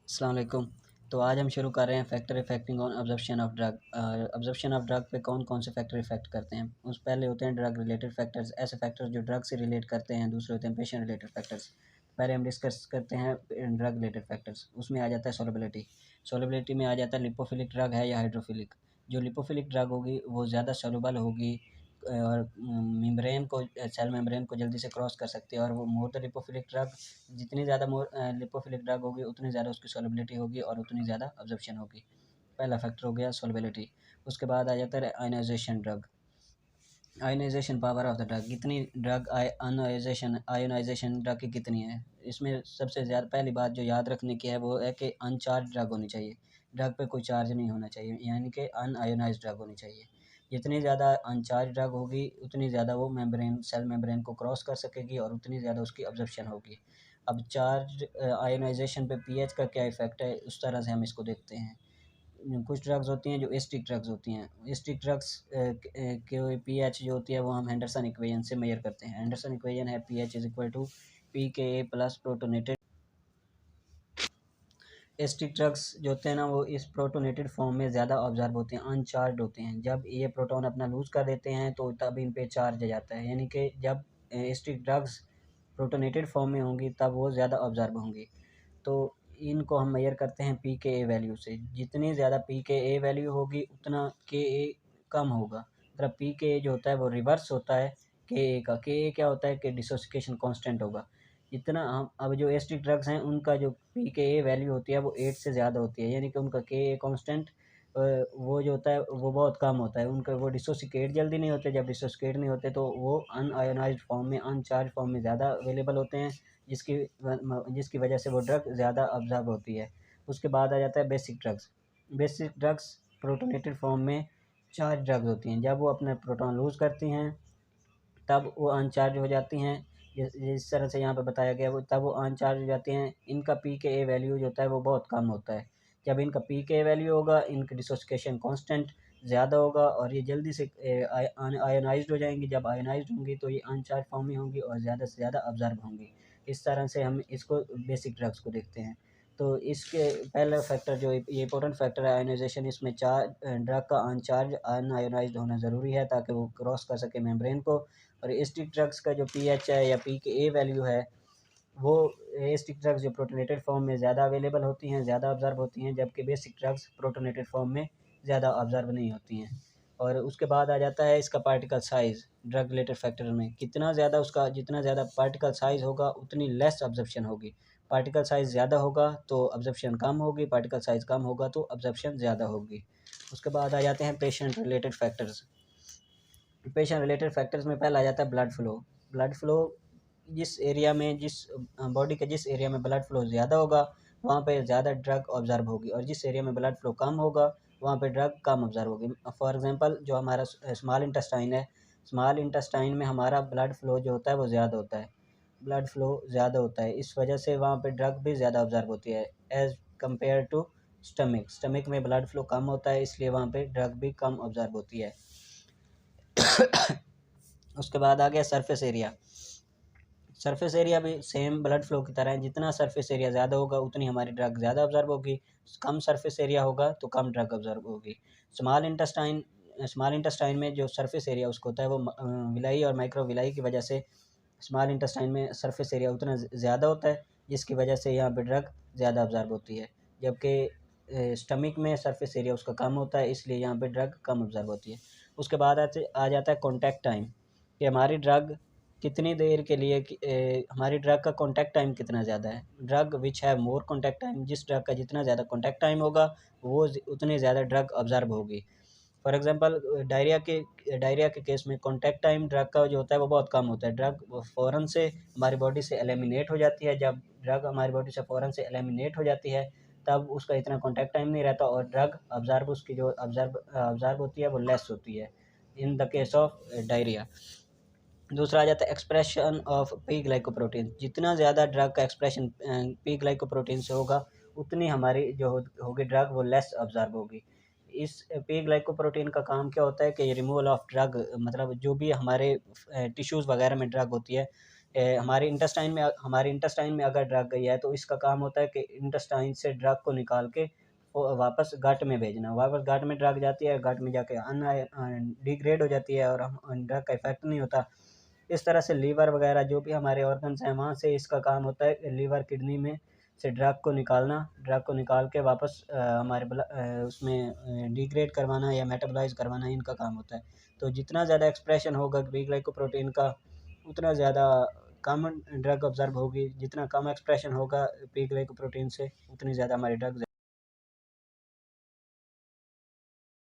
अस्सलाम वालेकुम। तो आज हम शुरू कर रहे हैं factor affecting on absorption of drug. Absorption of drug पे कौन कौन से फैक्टर इफेक्ट करते हैं। उस पहले होते हैं ड्रग रिलेटेड फैक्टर्स, ऐसे फैक्टर्स जो ड्रग से रिलेट करते हैं। दूसरे होते हैं पेशेंट रिलेटेड फैक्टर्स। पहले हम डिस्कस करते हैं ड्रग रिलेटेड फैक्टर्स। उसमें आ जाता है सोलबिलिटी। सोलबिलिटी में आ जाता है लिपोफिलिक ड्रग है या हाइड्रोफिलिक। जो लिपोफिलिक ड्रग होगी वो ज़्यादा सोलबल होगी और मेम्ब्रेन को, सेल मेम्ब्रेन को जल्दी से क्रॉस कर सकती है। और वो मोर द लिपोफिलिक ड्रग, जितनी ज़्यादा लिपोफिलिक ड्रग होगी उतनी ज़्यादा उसकी सॉल्युबिलिटी होगी और उतनी ज़्यादा अब्जॉर्प्शन होगी। पहला फैक्टर हो गया सॉल्युबिलिटी। उसके बाद आ जाता है ionisation drug. Ionisation power of the drug, कितनी ड्रग आयोनाइजेशन ड्रग की कितनी है। इसमें सबसे ज़्यादा पहली बात जो याद रखने की है वो है कि अनचार्ज ड्रग होनी चाहिए। ड्रग पे कोई चार्ज नहीं होना चाहिए, यानी कि अनआयोनाइज ड्रग होनी चाहिए। जितनी ज़्यादा अनचार्ज ड्रग होगी उतनी ज़्यादा वो मेम्ब्रेन, सेल मेम्ब्रेन को क्रॉस कर सकेगी और उतनी ज़्यादा उसकी अब्जॉर्प्शन होगी। अब चार्ज आयोनाइजेशन पे पीएच का क्या इफ़ेक्ट है, उस तरह से हम इसको देखते हैं। कुछ ड्रग्स होती हैं जो एसिडिक ड्रग्स होती हैं। एसिडिक ड्रग्स के पीएच जो होती है वो हम हेंडरसन इक्वेशन से मेजर करते हैं। हेंडरसन इक्वेशन है pH is equal to p K a plus protonated. Acidic drugs जो होते हैं ना वो इस प्रोटोनेटेड फॉर्म में ज़्यादा ऑब्जर्व होते हैं, अनचार्ज होते हैं। जब ये प्रोटॉन अपना लूज़ कर देते हैं तो तब इन पे चार्ज आ जाता है, यानी कि जब एसिडिक ड्रग्स प्रोटोनेटेड फॉर्म में होंगी तब वो ज़्यादा ऑब्जर्व होंगी। तो इनको हम मेजर करते हैं पी के ए वैल्यू से। जितनी ज़्यादा पी के ए वैल्यू होगी उतना के ए कम होगा। मतलब पी के ए जो होता है वो रिवर्स होता है के ए का। के ए क्या होता है कि डिसोसिएशन कांस्टेंट होगा। इतना हम अब जो एसिडिक ड्रग्स हैं उनका जो पी के ए वैल्यू होती है वो 8 से ज़्यादा होती है, यानी कि उनका के ए कांस्टेंट वो जो होता है वो बहुत कम होता है। उनका वो डिसोसिएट जल्दी नहीं होते। जब डिसोसिएट नहीं होते तो वो अनआयोनाइज्ड फॉर्म में, अनचार्ज फॉर्म में ज़्यादा अवेलेबल होते हैं, जिसकी जिसकी वजह से वो ड्रग ज़्यादा अब्जॉर्ब होती है। उसके बाद आ जाता है basic drugs. Basic drugs protonated form में चार्ज ड्रग्स होती हैं। जब वो अपने प्रोटॉन लूज़ करती हैं तब वो अनचार्ज हो जाती हैं। जिस तरह से यहाँ पे बताया गया वो तब वो अनचार्ज हो जाती हैं। इनका पी के ए वैल्यू जो होता है वो बहुत कम होता है। जब इनका पी के ए वैल्यू होगा इनका डिसोसिएशन कांस्टेंट ज़्यादा होगा और ये जल्दी से आयोनाइज्ड हो जाएंगी। जब आयोनाइज्ड होंगी तो ये अनचार्ज फॉर्म में होंगी और ज़्यादा से ज़्यादा अब्जॉर्ब होंगी। इस तरह से हम इसको बेसिक ड्रग्स को देखते हैं। तो इसके पहला फैक्टर जो ये इंपॉर्टेंट फैक्टर है आयोनाइजेशन, इसमें ड्रग का अनचार्ज अनआयोनाइज्ड होना ज़रूरी है ताकि वो क्रॉस कर सके मेम्ब्रेन को। और एसिडिक ड्रग्स का जो पीएच है या पी के ए वैल्यू है वो एसिडिक ड्रग्स जो प्रोटोनेटेड फॉर्म में ज़्यादा अवेलेबल होती हैं, ज़्यादा ऑब्जर्व होती हैं, जबकि बेसिक ड्रग्स प्रोटोनेटेड फॉर्म में ज़्यादा ऑब्जर्व नहीं होती हैं। और उसके बाद आ जाता है इसका particle size. Drug related factor में कितना ज़्यादा उसका, जितना ज़्यादा पार्टिकल साइज़ होगा उतनी लेस ऑब्जर्प्शन होगी। पार्टिकल साइज़ ज़्यादा होगा तो ऑब्जर्प्शन कम होगी, पार्टिकल साइज़ कम होगा तो ऑब्जर्प्शन ज़्यादा होगी। उसके बाद आ जाते हैं patient related factors. Patient related factors में पहला आ जाता है ब्लड फ्लो। ब्लड फ्लो जिस एरिया में, जिस बॉडी के जिस एरिया में ब्लड फ्लो ज़्यादा होगा वहाँ पे ज़्यादा ड्रग ऑब्जर्व होगी, और जिस एरिया में ब्लड फ्लो कम होगा वहाँ पे ड्रग कम ऑब्जर्व होगी। फॉर एग्जांपल जो हमारा स्मॉल इंटेस्टाइन है, स्मॉल इंटेस्टाइन में हमारा ब्लड फ्लो जो होता है वो ज़्यादा होता है। ब्लड फ्लो ज़्यादा होता है, इस वजह से वहाँ पे ड्रग भी ज़्यादा ऑब्जर्व होती है as compare to stomach. Stomach में ब्लड फ्लो कम होता है इसलिए वहाँ पे ड्रग भी कम ऑब्जर्व होती है। उसके बाद आ गया सरफेस एरिया। सरफेस एरिया भी सेम ब्लड फ्लो की तरह है। जितना सरफेस एरिया ज़्यादा होगा उतनी हमारी ड्रग ज़्यादा ऑब्जर्व होगी। कम सरफेस एरिया होगा तो कम ड्रग ऑब्जर्व होगी। स्मॉल इंटेस्टाइन में जो सरफेस एरिया उसको होता है वो विलाई और माइक्रो विलाई की वजह से स्मॉल इंटेस्टाइन में सरफेस एरिया उतना ज़्यादा होता है, जिसकी वजह से यहाँ पे ड्रग ज़्यादा ऑब्जर्व होती है। जबकि स्टमक में सरफेस एरिया उसका कम होता है इसलिए यहाँ पे ड्रग कम ऑब्जर्व होती है। उसके बाद आ जाता है कॉन्टैक्ट टाइम, कि हमारी ड्रग कितनी देर के लिए हमारी ड्रग का कॉन्टैक्ट टाइम कितना ज़्यादा है। Drug which have more contact time, जिस ड्रग का जितना ज़्यादा कॉन्टैक्ट टाइम होगा वो उतनी ज़्यादा ड्रग ऑब्जर्व होगी। फॉर एग्जांपल डायरिया के केस में कॉन्टैक्ट टाइम ड्रग का जो होता है वो बहुत कम होता है। ड्रग फ़ौरन से हमारी बॉडी से एलिमिनेट हो जाती है। जब ड्रग हमारी बॉडी से फ़ौरन से एलिमिनेट हो जाती है तब उसका इतना कॉन्टैक्ट टाइम नहीं रहता और ड्रग ऑब्जर्व, उसकी जो ऑब्जर्व होती है वो लेस होती है in the case of diarrhoea. दूसरा आ जाता है एक्सप्रेशन ऑफ पी ग्लाइकोप्रोटीन। जितना ज़्यादा ड्रग का एक्सप्रेशन पी ग्लाइकोप्रोटीन से होगा उतनी हमारी जो होगी ड्रग वो लेस ऑब्जर्व होगी। इस पी ग्लाइकोप्रोटीन का काम क्या होता है कि रिमूवल ऑफ ड्रग, मतलब जो भी हमारे टिश्यूज़ वगैरह में ड्रग होती है हमारे इंटेस्टाइन में अगर ड्रग गई है तो इसका काम होता है कि इंटेस्टाइन से ड्रग को निकाल के वापस गट में भेजना। वापस गट में ड्रग जाती है, गट में जाके डिग्रेड हो जाती है और हम ड्रग का इफेक्ट नहीं होता। इस तरह से लीवर वगैरह जो भी हमारे ऑर्गन्स हैं वहाँ से इसका काम होता है लीवर किडनी में से ड्रग को निकालना, ड्रग को निकाल के वापस हमारे उसमें डिग्रेड करवाना या मेटाबोलाइज करवाना, इनका काम होता है। तो जितना ज़्यादा एक्सप्रेशन होगा बी ग्लाइकोप्रोटीन का उतना ज़्यादा कम ड्रग ऑब्जर्व होगी, जितना कम एक्सप्रेशन होगा बी ग्लाइकोप्रोटीन से उतनी ज़्यादा हमारी ड्रग